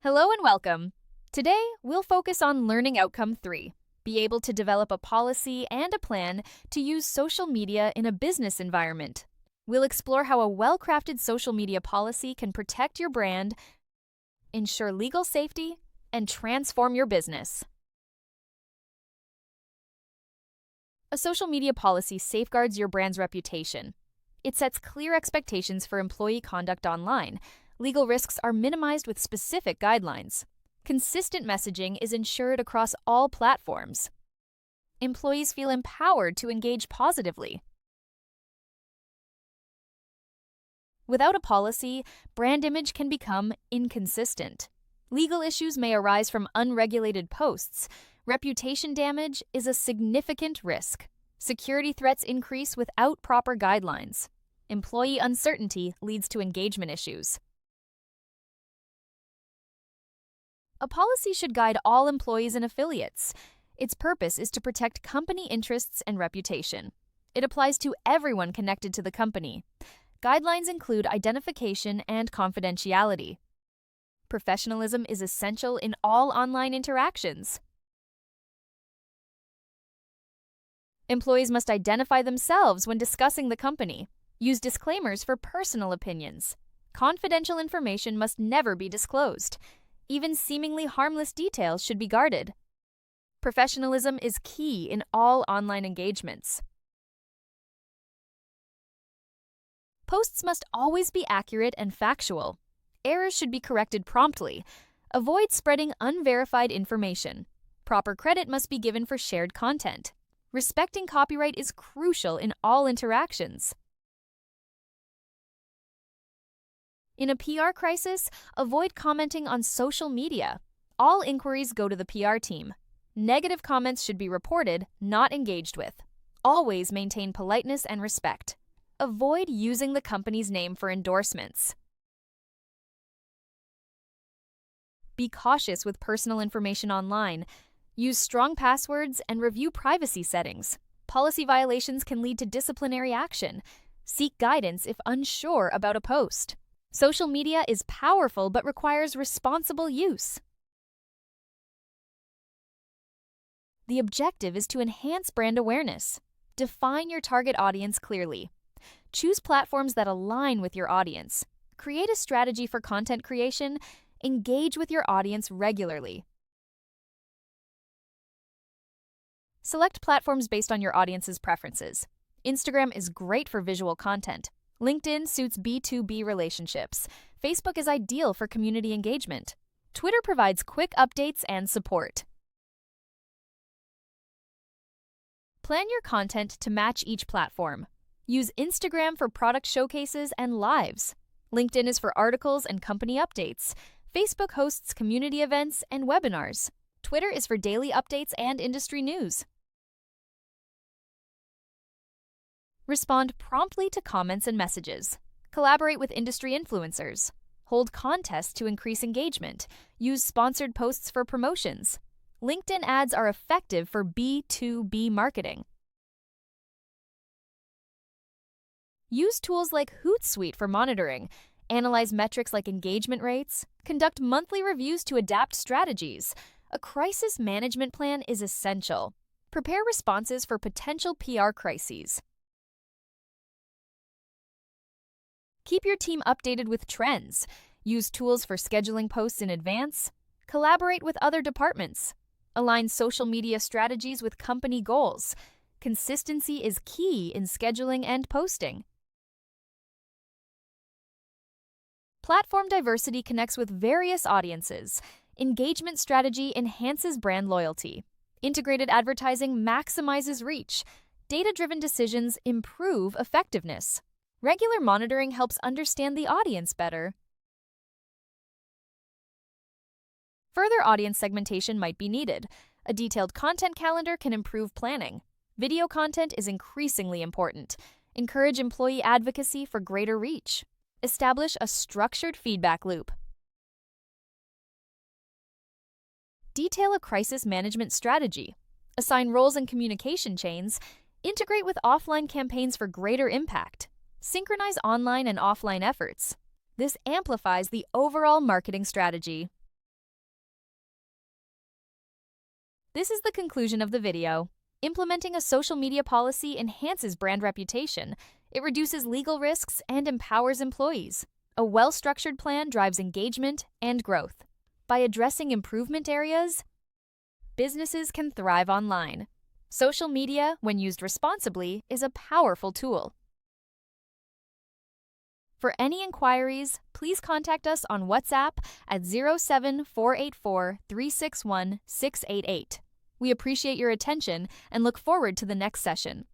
Hello and welcome. Today, we'll focus on learning outcome 3. Be able to develop a policy and a plan to use social media in a business environment. We'll explore how a well-crafted social media policy can protect your brand, ensure legal safety, and transform your business. A social media policy safeguards your brand's reputation. It sets clear expectations for employee conduct online. Legal risks are minimized with specific guidelines. Consistent messaging is ensured across all platforms. Employees feel empowered to engage positively. Without a policy, brand image can become inconsistent. Legal issues may arise from unregulated posts. Reputation damage is a significant risk. Security threats increase without proper guidelines. Employee uncertainty leads to engagement issues. A policy should guide all employees and affiliates. Its purpose is to protect company interests and reputation. It applies to everyone connected to the company. Guidelines include identification and confidentiality. Professionalism is essential in all online interactions. Employees must identify themselves when discussing the company. Use disclaimers for personal opinions. Confidential information must never be disclosed. Even seemingly harmless details should be guarded. Professionalism is key in all online engagements. Posts must always be accurate and factual. Errors should be corrected promptly. Avoid spreading unverified information. Proper credit must be given for shared content. Respecting copyright is crucial in all interactions. In a PR crisis, avoid commenting on social media. All inquiries go to the PR team. Negative comments should be reported, not engaged with. Always maintain politeness and respect. Avoid using the company's name for endorsements. Be cautious with personal information online. Use strong passwords and review privacy settings. Policy violations can lead to disciplinary action. Seek guidance if unsure about a post. Social media is powerful but requires responsible use. The objective is to enhance brand awareness. Define your target audience clearly. Choose platforms that align with your audience. Create a strategy for content creation. Engage with your audience regularly. Select platforms based on your audience's preferences. Instagram is great for visual content. LinkedIn suits B2B relationships. Facebook is ideal for community engagement. Twitter provides quick updates and support. Plan your content to match each platform. Use Instagram for product showcases and lives. LinkedIn is for articles and company updates. Facebook hosts community events and webinars. Twitter is for daily updates and industry news. Respond promptly to comments and messages. Collaborate with industry influencers. Hold contests to increase engagement. Use sponsored posts for promotions. LinkedIn ads are effective for B2B marketing. Use tools like Hootsuite for monitoring. Analyze metrics like engagement rates. Conduct monthly reviews to adapt strategies. A crisis management plan is essential. Prepare responses for potential PR crises. Keep your team updated with trends. Use tools for scheduling posts in advance. Collaborate with other departments. Align social media strategies with company goals. Consistency is key in scheduling and posting. Platform diversity connects with various audiences. Engagement strategy enhances brand loyalty. Integrated advertising maximizes reach. Data-driven decisions improve effectiveness. Regular monitoring helps understand the audience better. Further audience segmentation might be needed. A detailed content calendar can improve planning. Video content is increasingly important. Encourage employee advocacy for greater reach. Establish a structured feedback loop. Detail a crisis management strategy. Assign roles in communication chains. Integrate with offline campaigns for greater impact. Synchronize online and offline efforts. This amplifies the overall marketing strategy. This is the conclusion of the video. Implementing a social media policy enhances brand reputation. It reduces legal risks and empowers employees. A well-structured plan drives engagement and growth. By addressing improvement areas, businesses can thrive online. Social media, when used responsibly, is a powerful tool. For any inquiries, please contact us on WhatsApp at 07484 361 688. We appreciate your attention and look forward to the next session.